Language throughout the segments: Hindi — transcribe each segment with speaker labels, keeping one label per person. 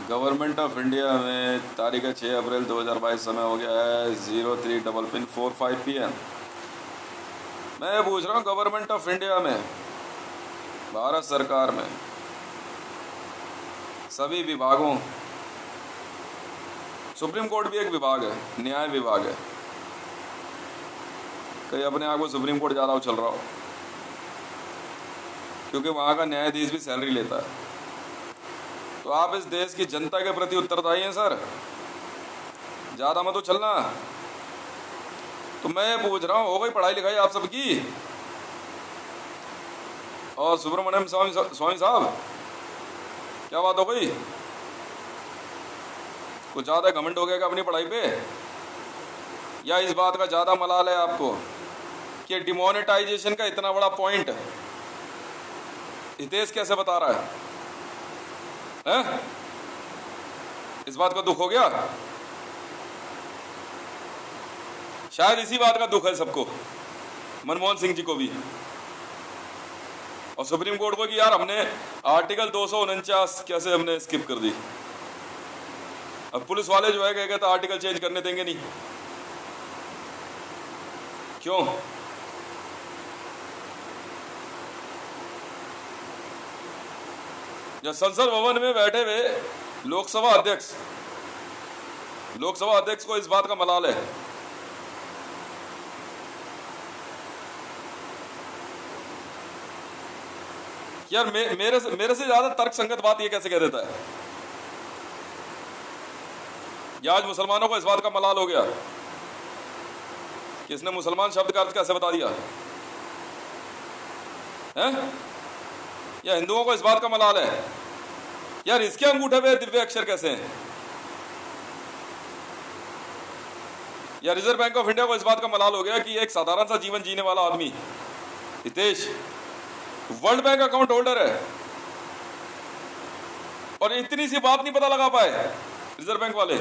Speaker 1: गवर्नमेंट ऑफ इंडिया में तारीख 6 अप्रैल 2022, समय हो गया है 03:45 PM। मैं पूछ रहा हूँ गवर्नमेंट ऑफ इंडिया में, भारत सरकार में सभी विभागों, सुप्रीम कोर्ट भी एक विभाग है, न्याय विभाग है, कहीं अपने आप को सुप्रीम कोर्ट ज़्यादा उछल रहा हो, क्योंकि वहाँ का न्यायाधीश भी सैलरी लेता है। तो आप इस देश की जनता के प्रति उत्तरदायी हैं सर, ज़्यादा मत उछलना। तो मैं पूछ रहा हूँ, हो गई पढ़ाई लिखाई आप सबकी? और सुब्रमण्यम स्वामी साहब, क्या बात हो गई? कुछ ज़्यादा घमंड हो गया क्या अपनी पढ़ाई पे? या इस बात का ज़्यादा मलाल है आपको कि डिमोनेटाइजेशन का इतना बड़ा पॉइंट हितेश कैसे बता रहा है? इस बात का दुख हो गया? शायद इसी बात का दुख है सबको, मनमोहन सिंह जी को भी और सुप्रीम कोर्ट को, कि यार हमने आर्टिकल 249 कैसे हमने स्किप कर दी। अब पुलिस वाले जो है कहते आर्टिकल चेंज करने देंगे नहीं, क्यों? या संसद भवन में बैठे हुए लोकसभा अध्यक्ष को इस बात का मलाल है। यार मेरे से ज्यादा तर्क संगत बात ये कैसे कह देता है? या आज मुसलमानों को इस बात का मलाल हो गया कि इसने मुसलमान शब्द का अर्थ कैसे बता दिया है? या हिंदुओं को इस बात का मलाल है यार इसके अंगूठे पे दिव्य अक्षर कैसे हैं? या रिजर्व बैंक ऑफ इंडिया को इस बात का मलाल हो गया कि एक साधारण सा जीवन जीने वाला आदमी Hitesh world bank account holder है और इतनी सी बात नहीं पता लगा पाए रिजर्व बैंक वाले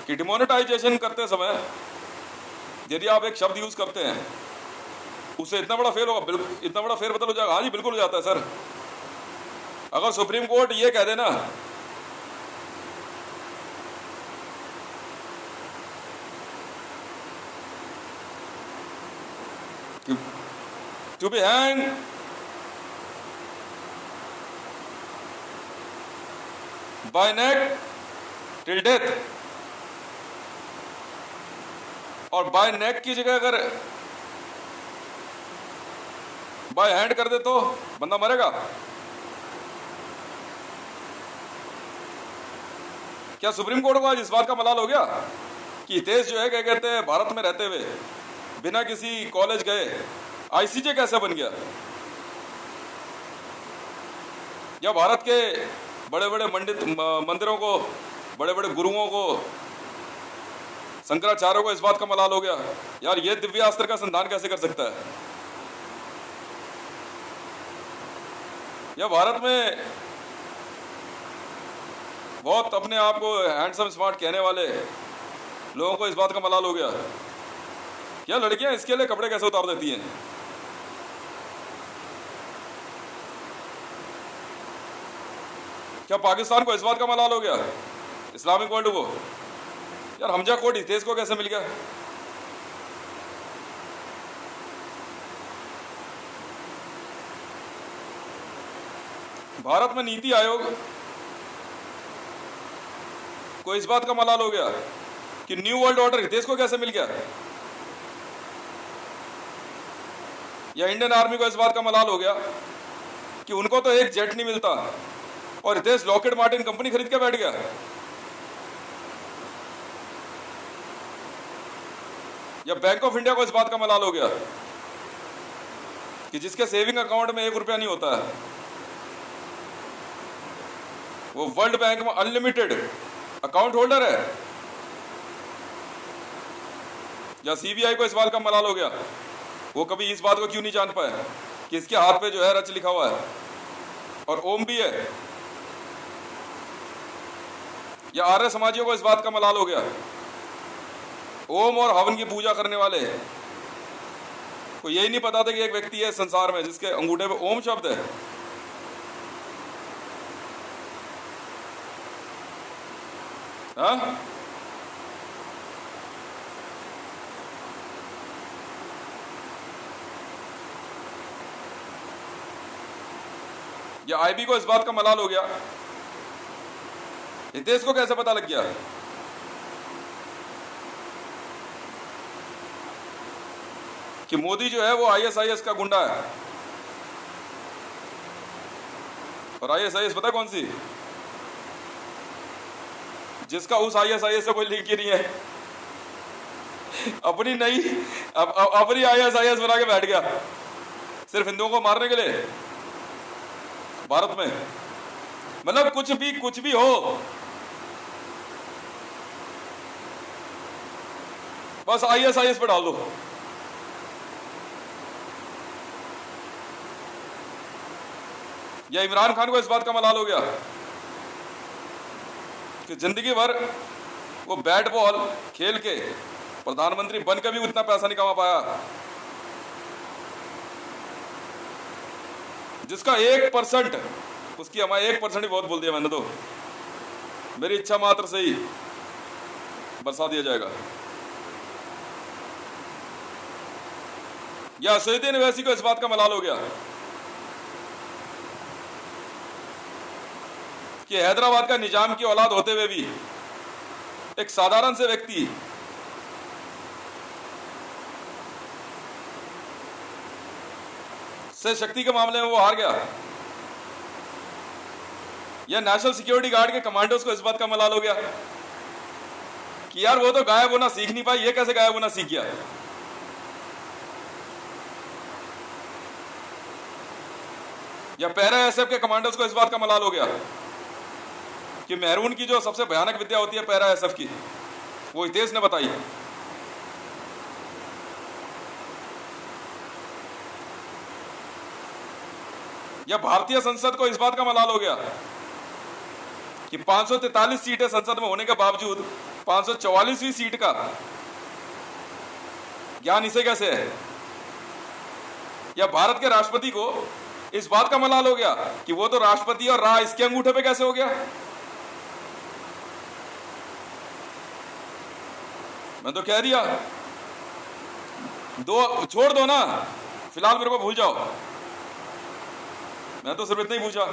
Speaker 1: कि डिमोनेटाइजेशन करते समय यदि आप एक शब्द यूज करते हैं उसे इतना बड़ा फेर होगा, इतना बड़ा फेर बदल हो जाएगा। हाँ जी बिल्कुल हो जाता है सर। अगर सुप्रीम कोर्ट ये कह देना कि to be hang by neck till death, और बाय नेक की जगह अगर बाय हैंड कर दे तो बंदा मरेगा। क्या सुप्रीम कोर्ट को आज इस बात का मलाल हो गया कि हितेश जो है क्या कहते हैं भारत में रहते हुए बिना किसी कॉलेज गए आईसीजे कैसे बन गया? या भारत के बड़े बड़े मंदिरों को, बड़े बड़े गुरुओं को, शंकराचार्यों को इस बात का मलाल हो गया यार ये दिव्यास्त्र का संधान कैसे कर सकता है? या भारत में बहुत अपने आप को हैंडसम स्मार्ट कहने वाले लोगों को इस बात का मलाल हो गया क्या लड़कियां इसके लिए कपड़े कैसे उतार देती हैं? क्या पाकिस्तान को इस बात का मलाल हो गया, इस्लामिक वर्ल्ड को? यार हमजा कोट हितेश को कैसे मिल गया? भारत में नीति आयोग को इस बात का मलाल हो गया कि न्यू वर्ल्ड ऑर्डर हितेश को कैसे मिल गया? या इंडियन आर्मी को इस बात का मलाल हो गया कि उनको तो एक जेट नहीं मिलता और हितेश लॉकहीड मार्टिन कंपनी खरीद के बैठ गया? या बैंक ऑफ इंडिया को इस बात का मलाल हो गया कि जिसके सेविंग अकाउंट में 1 रुपया नहीं होता है वो वर्ल्ड बैंक में अनलिमिटेड अकाउंट होल्डर है? या सीबीआई को इस बात का मलाल हो गया, वो कभी इस बात को क्यों नहीं जान पाए कि इसके हाथ पे जो है रच लिखा हुआ है और ओम भी है? या आर्य समाजियों को इस बात का मलाल हो गया, ओम और हवन की पूजा करने वाले को यही नहीं पता था कि एक व्यक्ति है संसार में जिसके अंगूठे पे ओम शब्द है? हाँ? या आईबी को इस बात का मलाल हो गया, हितेश को कैसे पता लग गया कि मोदी जो है वो आईएसआईएस का गुंडा है? और आईएसआईएस पता है कौन सी? जिसका उस आईएसआईएस से कोई लिंक ही नहीं है, अपनी नई अपनी आईएसआईएस बना के बैठ गया सिर्फ हिंदुओं को मारने के लिए भारत में। मतलब कुछ भी हो, बस आईएसआईएस पे डाल दो। या इमरान खान को इस बात का मलाल हो गया कि जिंदगी भर वो बैट बॉल खेल के प्रधानमंत्री बनकर भी उतना पैसा नहीं कमा पाया जिसका 1%, उसकी हमारे 1% ही बहुत बोल दिया मैंने तो, मेरी इच्छा मात्र से ही बरसा दिया जाएगा। या सईदुद्दीन ओवैसी को इस बात का मलाल हो गया कि हैदराबाद का निजाम की औलाद होते हुए भी एक साधारण से व्यक्ति से शक्ति के मामले में वो हार गया। या नेशनल सिक्योरिटी गार्ड के कमांडोज को इस बात का मलाल हो गया कि यार वो तो गायब होना सीख नहीं पाई, ये कैसे गायब होना सीख गया। या पैरा एसएफ के कमांडोज को इस बात का मलाल हो गया कि मेहरून की जो सबसे भयानक विद्या होती है पैरा एसएफ की, वो हितेश ने बताई। या भारतीय संसद को इस बात का मलाल हो गया कि 543 सीटें संसद में होने के बावजूद 544वीं सीट का ज्ञान इसे कैसे है। या भारत के राष्ट्रपति को इस बात का मलाल हो गया कि वो तो राष्ट्रपति और राह इसके अंगूठे पे कैसे हो गया। मैं तो कह दिया दो छोड़ दो ना, फिलहाल मेरे को भूल जाओ। मैं तो सिर्फ इतना ही पूछा,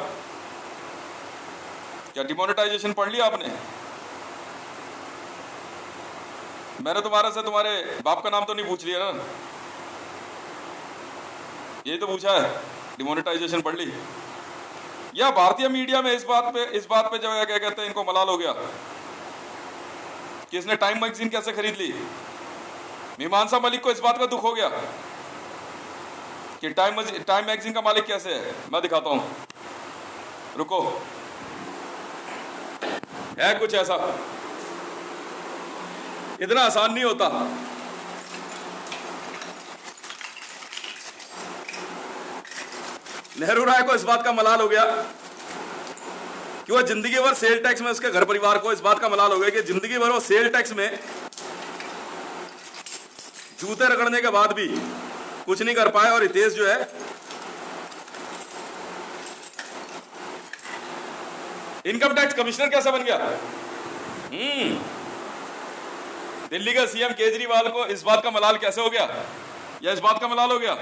Speaker 1: क्या डिमोनेटाइजेशन पढ़ लिया आपने? मैंने तुम्हारे से तुम्हारे बाप का नाम तो नहीं पूछ लिया ना, यही तो पूछा है, डिमोनेटाइजेशन पढ़ ली। या भारतीय मीडिया में इस बात पे जो है क्या कहते हैं, इनको मलाल हो गया कि इसने टाइम मैगजीन कैसे खरीद ली। मीमांसा मलिक को इस बात का दुख हो गया कि टाइम मैगजीन का मालिक कैसे है। मैं दिखाता हूं, रुको, है कुछ ऐसा, इतना आसान नहीं होता। नेहरू राय को इस बात का मलाल हो गया कि वो जिंदगी भर सेल टैक्स में, उसके घर परिवार को इस बात का मलाल हो गया कि जिंदगी भर वो सेल टैक्स में जूते रगड़ने के बाद भी कुछ नहीं कर पाए। और हितेश जो है इनकम टैक्स कमिश्नर कैसे बन गया। दिल्ली का सीएम केजरीवाल को इस बात का मलाल कैसे हो गया, या इस बात का मलाल हो गया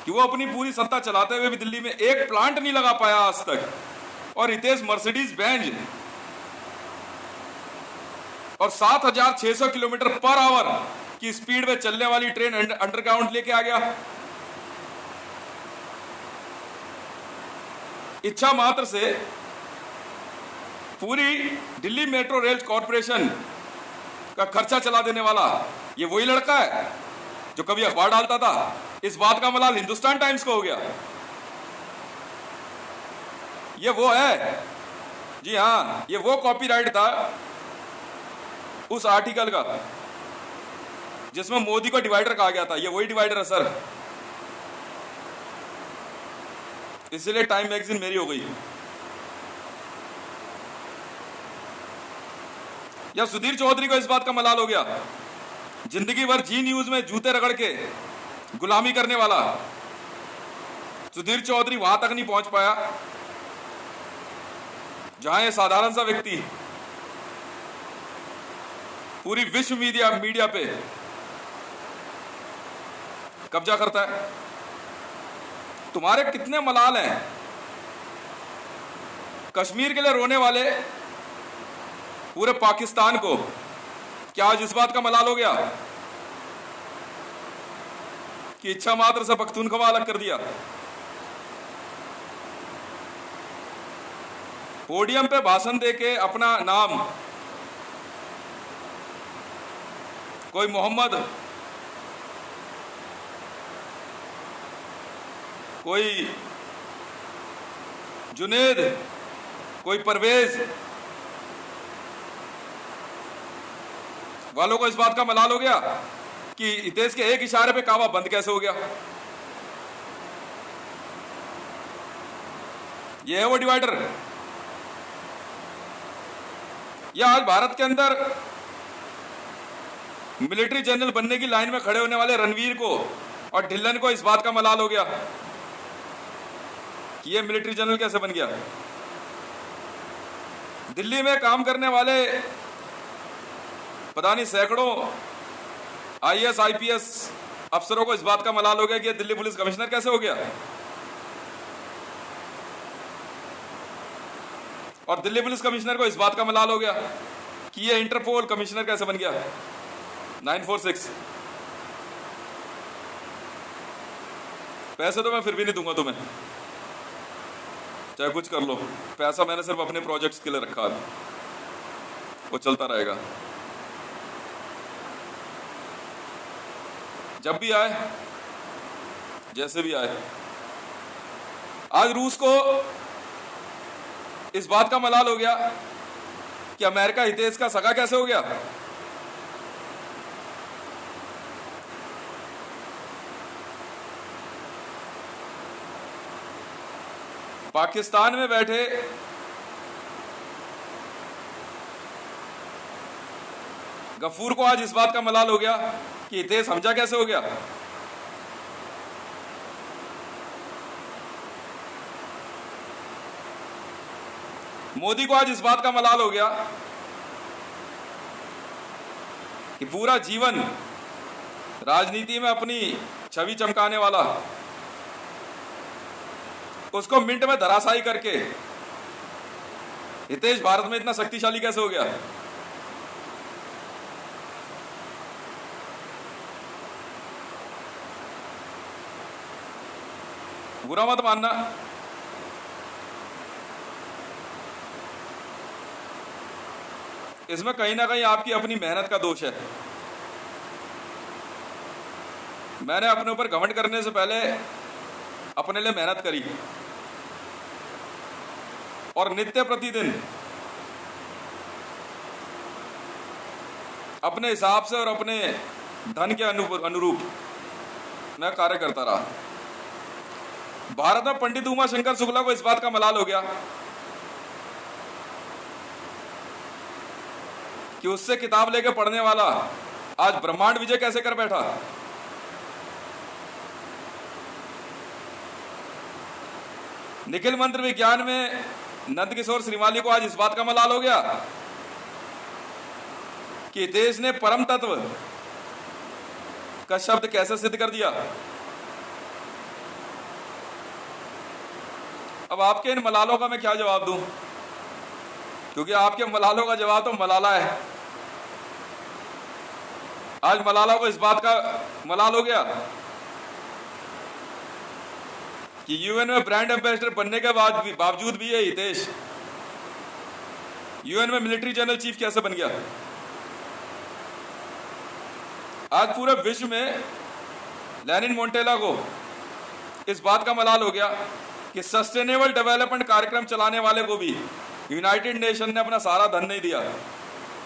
Speaker 1: कि वो अपनी पूरी सत्ता चलाते हुए भी दिल्ली में एक प्लांट नहीं लगा पाया आज तक। और हितेश मर्सिडीज बेंज और 7,600 किलोमीटर पर आवर की स्पीड में चलने वाली ट्रेन अंडरग्राउंड लेके आ गया। इच्छा मात्र से पूरी दिल्ली मेट्रो रेल कॉरपोरेशन का खर्चा चला देने वाला ये वही लड़का है जो कभी अखबार डालता था। इस बात का मलाल हिंदुस्तान टाइम्स को हो गया। ये वो है, जी हां, ये वो कॉपीराइट था उस आर्टिकल का जिसमें मोदी को डिवाइडर कहा गया था। ये वही डिवाइडर है सर, इसलिए टाइम मैगजीन मेरी हो गई। या सुधीर चौधरी को इस बात का मलाल हो गया, जिंदगी भर जी न्यूज में जूते रगड़ के गुलामी करने वाला, सुधीर चौधरी वहां तक नहीं पहुंच पाया जहां ये साधारण सा व्यक्ति पूरी विश्व मीडिया पे कब्जा करता है। तुम्हारे कितने मलाल हैं कश्मीर के लिए रोने वाले पूरे पाकिस्तान को, क्या आज इस बात का मलाल हो गया कि इच्छा मात्र से पख्तूनख्वा अलग कर दिया? पोडियम पे भाषण देके अपना नाम कोई मोहम्मद, कोई जुनेद, कोई परवेज वालों को इस बात का मलाल हो गया कि देश के एक इशारे पे कावा बंद कैसे हो गया। ये है वो डिवाइडर। या आज भारत के अंदर मिलिट्री जनरल बनने की लाइन में खड़े होने वाले रणवीर को और ढिल्लन को इस बात का मलाल हो गया कि ये मिलिट्री जनरल कैसे बन गया। दिल्ली में काम करने वाले पता नहीं सैकड़ों आईएएस आईपीएस अफसरों को इस बात का मलाल हो गया कि ये दिल्ली पुलिस कमिश्नर कैसे हो गया। और दिल्ली पुलिस कमिश्नर को इस बात का मलाल हो गया कि ये इंटरपोल कमिश्नर कैसे बन गया 946। पैसे तो मैं फिर भी नहीं दूंगा तुम्हें, चाहे कुछ कर लो। पैसा मैंने सिर्फ अपने प्रोजेक्ट्स के लिए रखा है, वो चलता रहेगा। जब भी आए, जैसे भी आए। आज रूस को इस बात का मलाल हो गया कि अमेरिका हितेश का सगा कैसे हो गया। पाकिस्तान में बैठे गफूर को आज इस बात का मलाल हो गया कि हितेश हमजा कैसे हो गया। मोदी को आज इस बात का मलाल हो गया कि पूरा जीवन राजनीति में अपनी छवि चमकाने वाला, उसको मिनट में धराशायी करके हितेश भारत में इतना शक्तिशाली कैसे हो गया। बुरा मत मानना, इसमें कहीं ना कहीं आपकी अपनी मेहनत का दोष है। मैंने अपने ऊपर घमंड करने से पहले अपने लिए मेहनत करी और नित्य प्रतिदिन अपने हिसाब से और अपने धन के अनुरूप मैं कार्य करता रहा। भारत में पंडित उमा शंकर शुक्ला को इस बात का मलाल हो गया कि उससे किताब लेके पढ़ने वाला आज ब्रह्मांड विजय कैसे कर बैठा। निखिल मंत्र विज्ञान में नंद किशोर श्रीमाली को आज इस बात का मलाल हो गया कि देश ने परम तत्व का शब्द कैसे सिद्ध कर दिया। अब आपके इन मलालों का मैं क्या जवाब दूं, क्योंकि आपके मलालों का जवाब तो मलाला है। आज मलाला को इस बात का मलाल हो गया कि यूएन में ब्रांड एम्बेसडर बनने के बावजूद भी ये हितेश यूएन में मिलिट्री जनरल चीफ कैसे बन गया। आज पूरे विश्व में लेनिन मोंटेला को इस बात का मलाल हो गया कि सस्टेनेबल डेवलपमेंट कार्यक्रम चलाने वाले को भी यूनाइटेड नेशन ने अपना सारा धन नहीं दिया,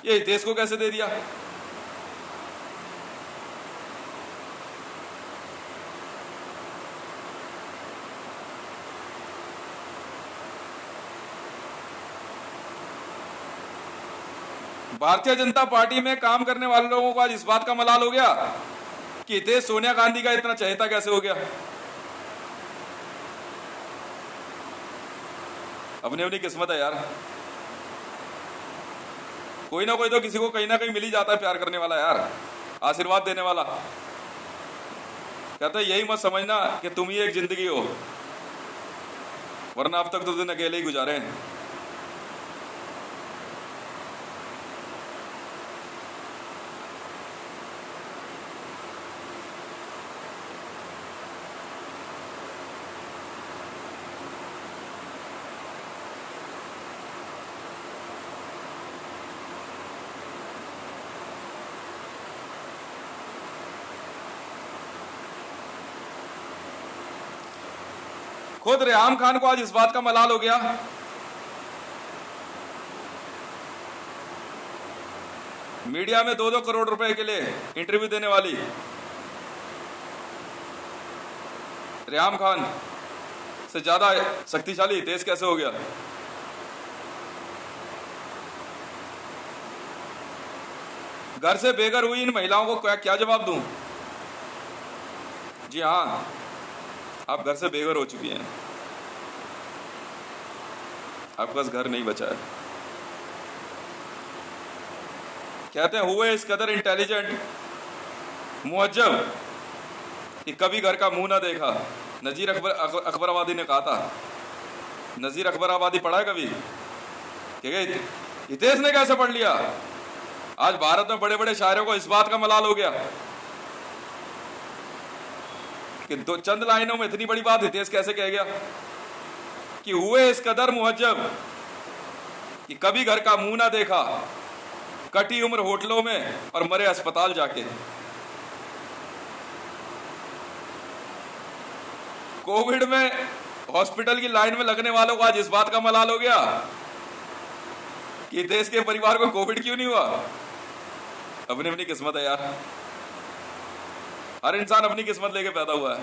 Speaker 1: ये हितेश को कैसे दे दिया। भारतीय जनता पार्टी में काम करने वाले लोगों को आज इस बात का मलाल हो गया कि हितेश सोनिया गांधी का इतना चहेता कैसे हो गया। अपनी अपनी किस्मत है यार, कोई ना कोई तो किसी को कहीं ना कहीं मिल ही जाता है प्यार करने वाला यार, आशीर्वाद देने वाला। कहता है यही मत समझना कि तुम ही एक जिंदगी हो, वरना अब तक तो दिन अकेले ही गुजारे हैं। खुद रेहाम खान को आज इस बात का मलाल हो गया मीडिया में 2-2 करोड़ रुपए के लिए इंटरव्यू देने वाली रेहाम खान से ज्यादा शक्तिशाली देश कैसे हो गया? घर से बेघर हुई इन महिलाओं को क्या जवाब दूं? जी हां, आप घर से बेघर हो चुकी हैं, आपके पास घर नहीं बचा है। कहते हैं हुए इस कदर इंटेलिजेंट मुअज्जब कि कभी घर का मुंह ना देखा। नजीर अकबराबादी ने कहा था। नजीर अकबराबादी पढ़ा है कभी? हितेश ने कैसे पढ़ लिया? आज भारत में बड़े बड़े शायरों को इस बात का मलाल हो गया कि दो चंद लाइनों में इतनी बड़ी बात हितेश कैसे कह गया कि हुए इस कदर मुहज्जब कि कभी घर का मुंह ना देखा, कटी उम्र होटलों में और मरे अस्पताल जाके। कोविड में हॉस्पिटल की लाइन में लगने वालों को आज इस बात का मलाल हो गया कि देश के परिवार को कोविड क्यों नहीं हुआ। अपनी अपनी किस्मत है यार, हर इंसान अपनी किस्मत लेके पैदा हुआ है।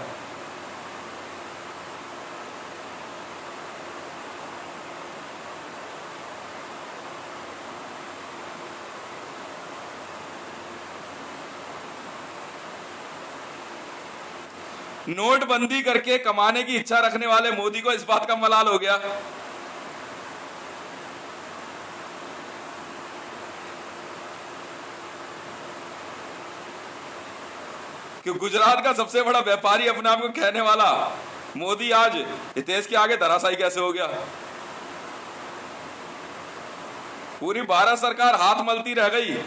Speaker 1: नोटबंदी करके कमाने की इच्छा रखने वाले मोदी को इस बात का मलाल हो गया कि गुजरात का सबसे बड़ा व्यापारी अपने आप को कहने वाला मोदी आज हितेश के आगे धराशायी कैसे हो गया। पूरी भारत सरकार हाथ मलती रह गई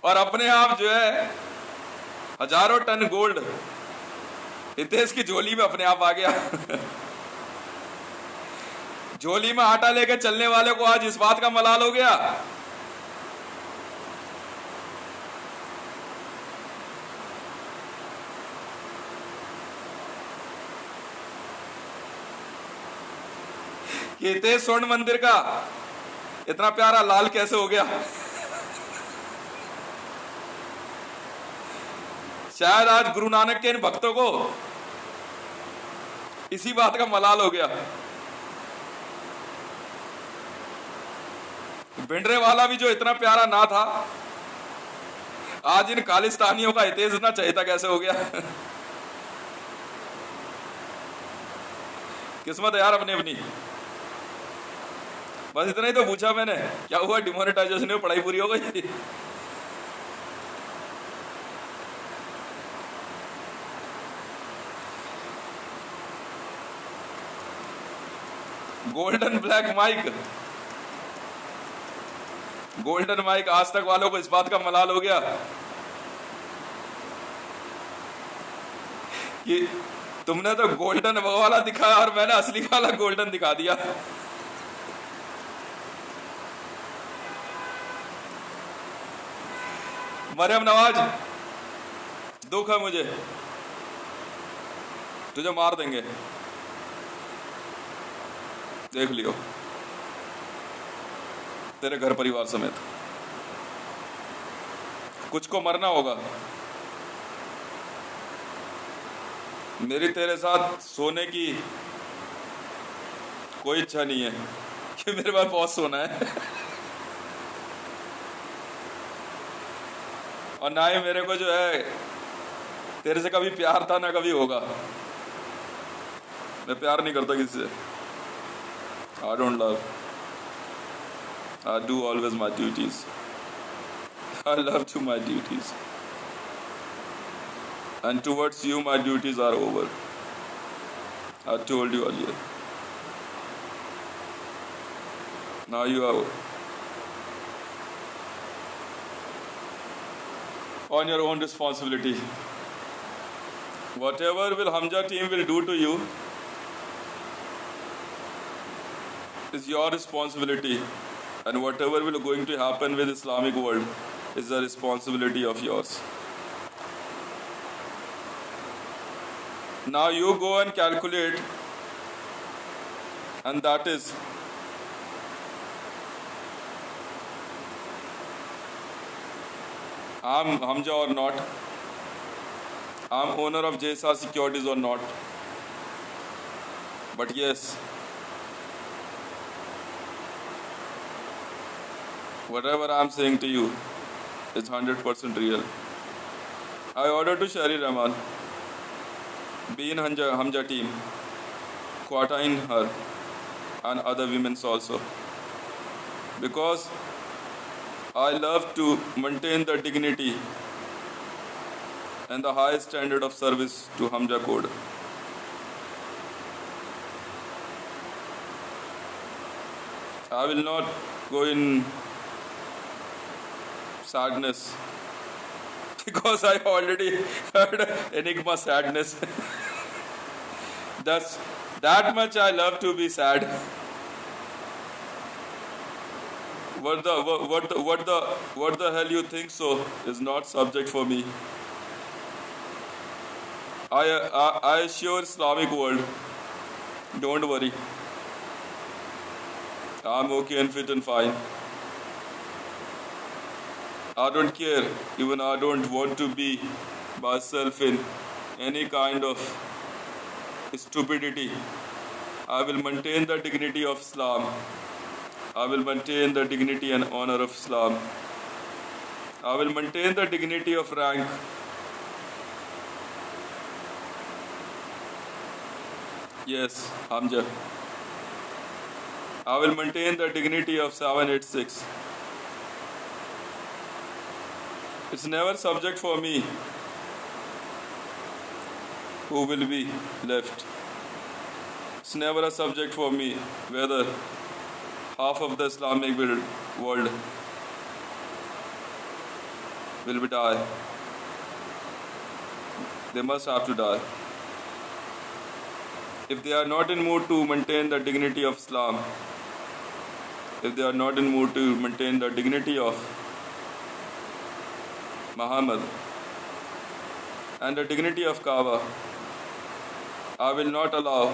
Speaker 1: और अपने आप जो है हजारों टन गोल्ड हितेश की झोली में अपने आप आ गया। झोली में आटा लेकर चलने वाले को आज इस बात का मलाल हो गया कि हितेश स्वर्ण मंदिर का इतना प्यारा लाल कैसे हो गया। शायद आज गुरु नानक के इन भक्तों को इसी बात का मलाल हो गया। भिंडरे वाला भी जो इतना प्यारा ना था, आज इन खालिस्तानियों का हितेश इतना चहेता कैसे हो गया। किस्मत है यार अपनी अपनी। बस इतना ही तो पूछा मैंने, क्या हुआ डिमोनेटाइजेशन में पढ़ाई पूरी हो गई? Golden black mic, golden mic आज तक वालों को इस बात का मलाल हो गया कि तुमने तो गोल्डन वो वाला दिखाया और मैंने असली वाला गोल्डन दिखा दिया। मरियम नवाज, दुख है मुझे, तुझे मार देंगे, देख लियो, तेरे घर परिवार समेत। कुछ को मरना होगा। मेरी तेरे साथ सोने की कोई इच्छा नहीं है कि मेरे पास बहुत सोना है, और ना ही मेरे को जो है तेरे से कभी प्यार था ना कभी होगा। मैं प्यार नहीं करता किसी से. I don't love. I do always my duties. I love to my duties. And towards you, my duties are over. I told you earlier. Now you are on your own responsibility. Whatever will Hamza team will do to you is your responsibility, and whatever will going to happen with Islamic world is the responsibility of yours. Now you go and calculate, and that is I'm Hamza or not, I'm owner of JSR Securities or not. But yes, whatever I'm saying to you is 100% real. I order to Shari Rahman be in Hamza team, quarantine her and other women also, because I love to maintain the dignity and the high standard of service to Hamza code. I will not go in sadness because I already heard Enigma sadness. That much I love to be sad. What the hell you think so is not subject for me. I assure Islamic world, don't worry. I'm okay and fit and fine. I don't care, even I don't want to be myself in any kind of stupidity. I will maintain the dignity of Islam. I will maintain the dignity and honor of Islam. I will maintain the dignity of rank. Yes, Hamza. I will maintain the dignity of 786. It's never subject for me who will be left. It's never a subject for me whether half of the Islamic world will be die. They must have to die. If they are not in mood to maintain the dignity of Islam, if they are not in mood to maintain the dignity of Muhammad and the dignity of Kaaba, I will not allow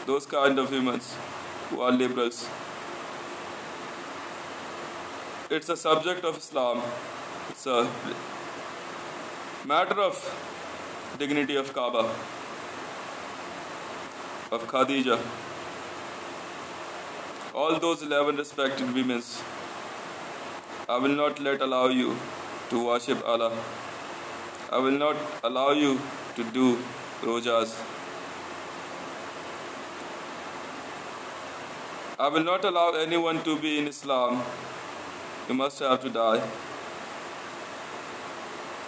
Speaker 1: those kind of humans who are liberals. It's a subject of Islam. It's a matter of dignity of Kaaba, of Khadija, all those 11 respected women. I will not allow you to worship Allah. I will not allow you to do rojas. I will not allow anyone to be in Islam. You must have to die.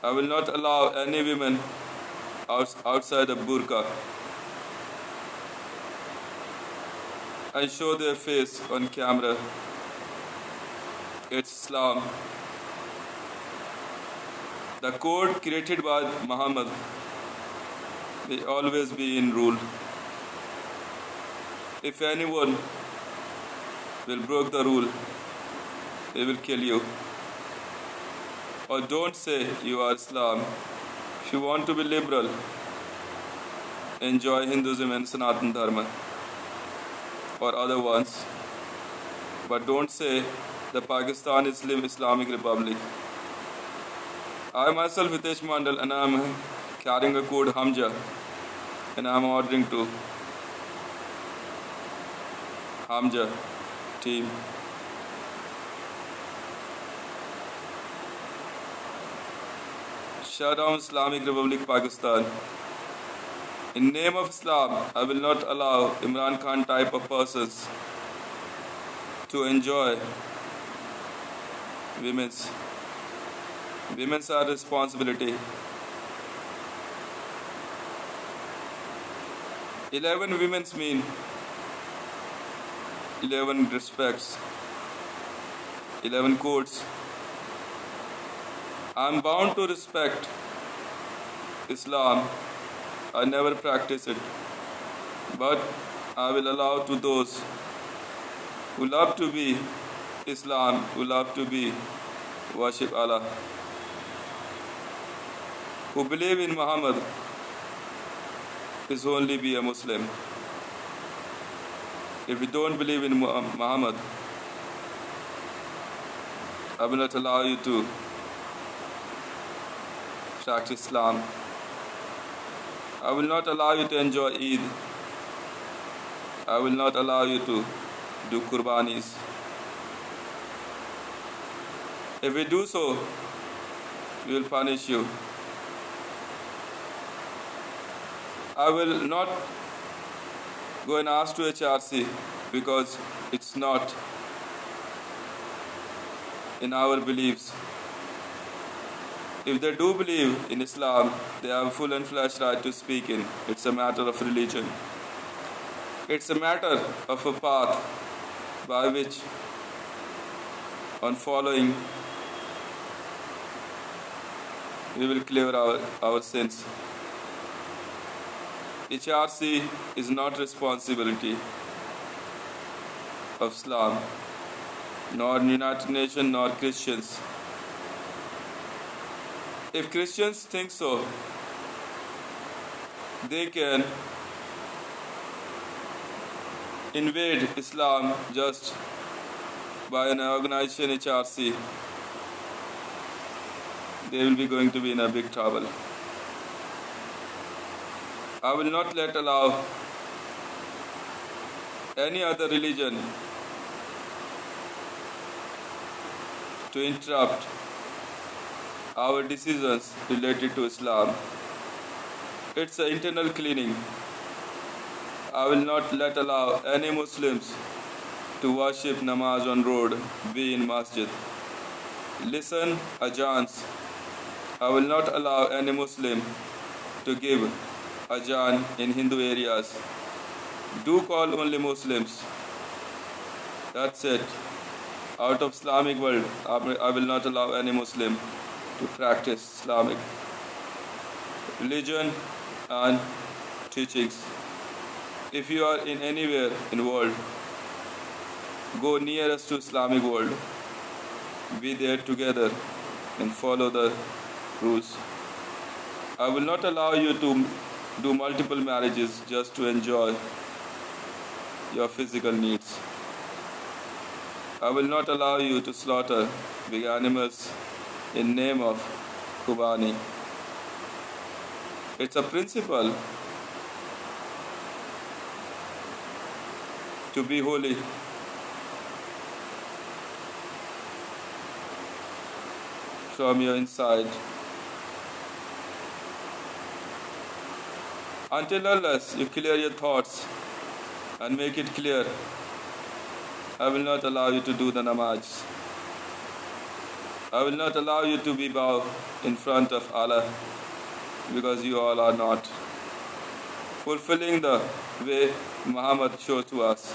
Speaker 1: I will not allow any women outside the burqa and show their face on camera. It's Islam. The code created by Muhammad will always be in rule. If anyone will break the rule, they will kill you. Or don't say you are Islam. If you want to be liberal, enjoy Hinduism and Sanatan Dharma or other ones. But don't say the Pakistan Islamic Republic. I myself, Hitesh Mandal, and I am carrying a code Hamza, and I am ordering to Hamza team. Shut down Islamic Republic Pakistan. In name of Islam, I will not allow Imran Khan type of persons to enjoy women's. Women's are responsibility. 11 women's mean 11 respects, 11 codes. I am bound to respect Islam. I never practice it, but I will allow to those who love to be Islam, who love to be worship Allah, who believe in Muhammad is only be a Muslim. If you don't believe in Muhammad, I will not allow you to practice Islam. I will not allow you to enjoy Eid. I will not allow you to do Qurbanis. If we do so, we will punish you. I will not go and ask to HRC because it's not in our beliefs. If they do believe in Islam, they have full and fledged right to speak in. It's a matter of religion. It's a matter of a path by which, on following, we will clear our sins. HRC is not responsibility of Islam, nor United Nations, nor Christians. If Christians think so, they can invade Islam just by an organization HRC. They will be going to be in a big trouble. I will not allow any other religion to interrupt our decisions related to Islam. It's an internal cleaning. I will not allow any Muslims to worship namaz on road, be in masjid. Listen ajans. I will not allow any Muslim to give ajan in Hindu areas. Do call only Muslims. That's it. Out of Islamic world, I will not allow any Muslim to practice Islamic religion and teachings. If you are in anywhere in the world, go nearest to Islamic world. Be there together and follow the rules. I will not allow you to do multiple marriages just to enjoy your physical needs. I will not allow you to slaughter big animals in name of Qurbani. It's a principle to be holy. From your inside. Until unless you clear your thoughts and make it clear, I will not allow you to do the namaz. I will not allow you to be bow in front of Allah because you all are not fulfilling the way Muhammad showed to us.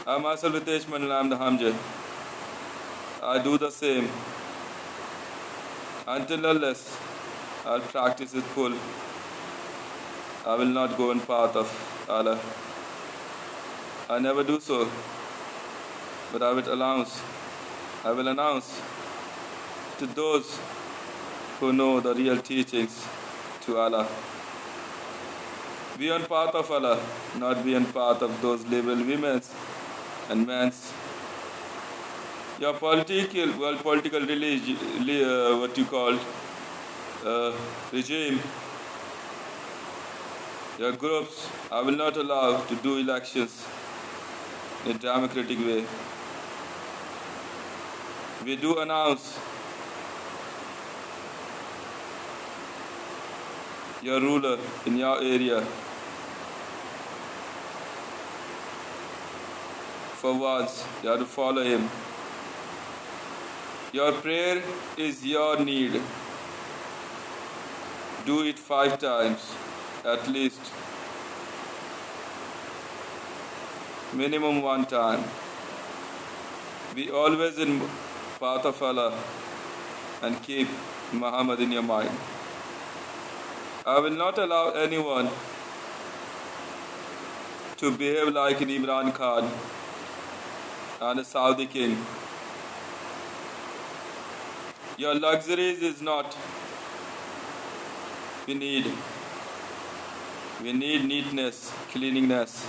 Speaker 1: I myself Ritesh Mandal, I am the Hamza. I do the same. Until unless I'll practice it full, I will not go in path of Allah. I never do so, but I will announce to those who know the real teachings to Allah. Be on path of Allah, not be on path of those labeled women's and men's. Your political regime, your groups, I will not allow to do elections in a democratic way. We do announce your ruler in your area for once. You have to follow him. Your prayer is your need. Do it 5 times at least. Minimum 1 time. Be always in path of Allah and keep Muhammad in your mind. I will not allow anyone to behave like an Imran Khan and a Saudi king. Your luxuries is not we need. We need neatness, cleanliness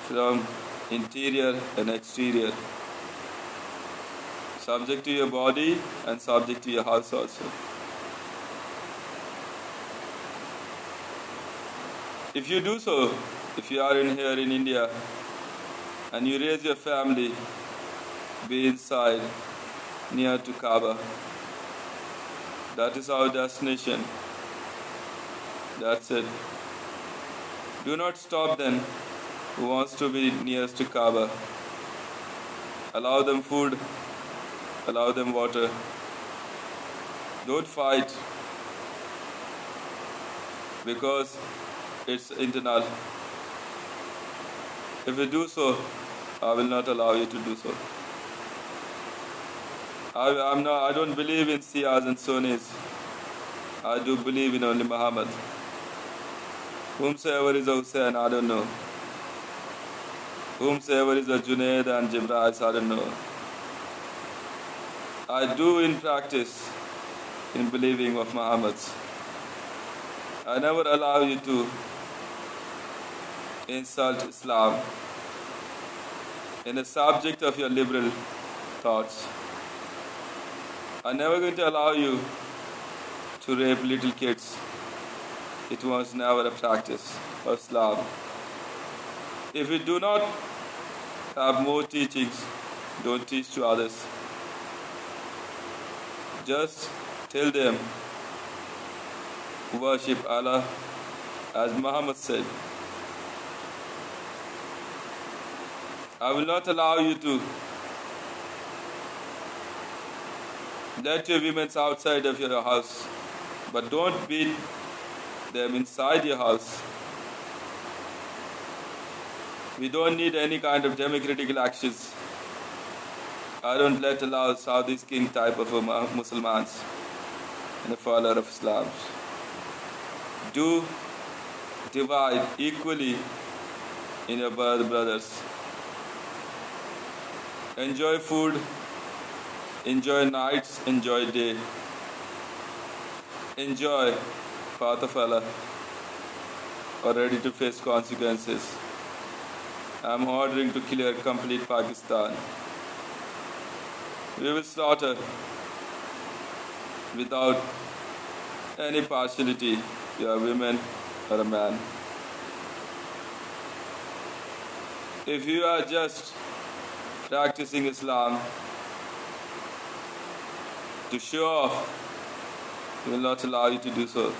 Speaker 1: from interior and exterior. Subject to your body and subject to your house also. If you do so, if you are in here in India and you raise your family, be inside near to Kaaba. That is our destination. That's it. Do not stop them who wants to be nearest to Kaaba. Allow them food, allow them water. Don't fight because it's internal. If you do so, I will not allow you to do so. I don't believe in Shias and Sunnis. I do believe in only Muhammad. Whomsoever is a Hussein, I don't know. Whomsoever is a Junaid and Jibril, I don't know. I do in practice in believing of Muhammad. I never allow you to insult Islam in the subject of your liberal thoughts. I'm never going to allow you to rape little kids. It was never a practice of Islam. If you do not have more teachings, don't teach to others. Just tell them, worship Allah as Muhammad said. I will not allow you to let your women outside of your house, but don't beat them inside your house. We don't need any kind of democratic actions. I don't let allow Saudi king type of Muslims and a follower of Islam. Do divide equally in your brothers. Enjoy food, enjoy nights, enjoy day. Enjoy path of Allah or ready to face consequences. I'm ordering to clear complete Pakistan. We will slaughter without any partiality, you are a woman or a man. If you are just practicing Islam to show off, we will not allow you to do so.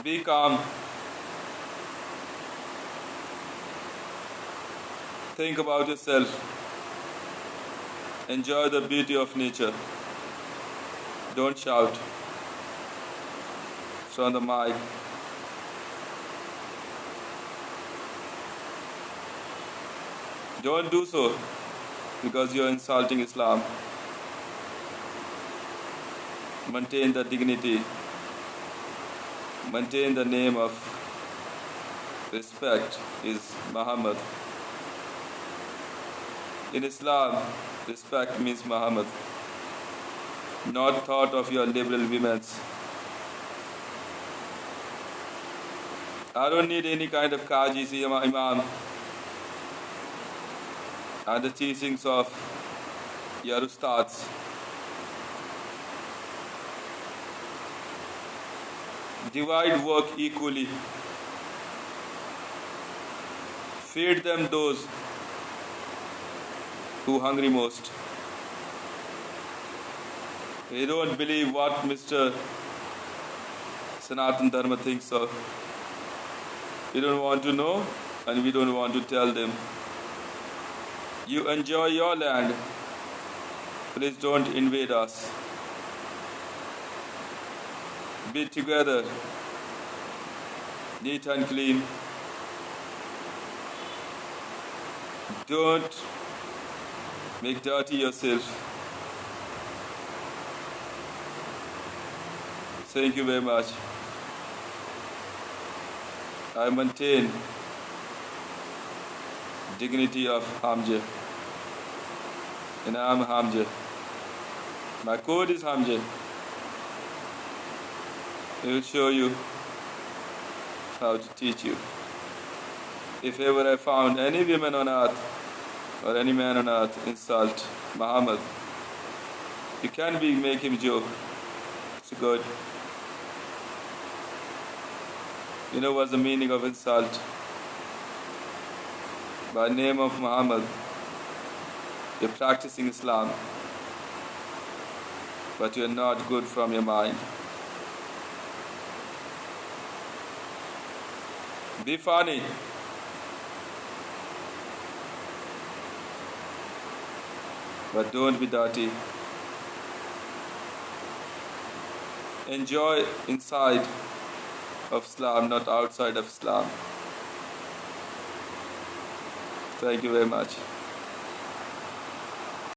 Speaker 1: Be calm. Think about yourself. Enjoy the beauty of nature. Don't shout from the mic. Don't do so because you're insulting Islam. Maintain the dignity. Maintain the name of respect is Muhammad. In Islam, respect means Muhammad, not thought of your liberal women's. I don't need any kind of Qajis, Imam, and the teachings of your ustads. Divide work equally. Feed them those who hungry most. We don't believe what Mr. Sanatan Dharma thinks of. We don't want to know and we don't want to tell them. You enjoy your land. Please don't invade us. Be together, neat and clean. Don't make dirty yourself. Thank you very much. I maintain dignity of Hamza. And I am Hamza. My code is Hamza. I will show you how to teach you. If ever I found any woman on earth or any man on earth insult Muhammad, you can make him joke. It's good. You know what's the meaning of insult? By name of Muhammad, you're practicing Islam, but you're not good from your mind. Be funny. But don't be dirty. Enjoy inside of Islam, not outside of Islam. Thank you very much.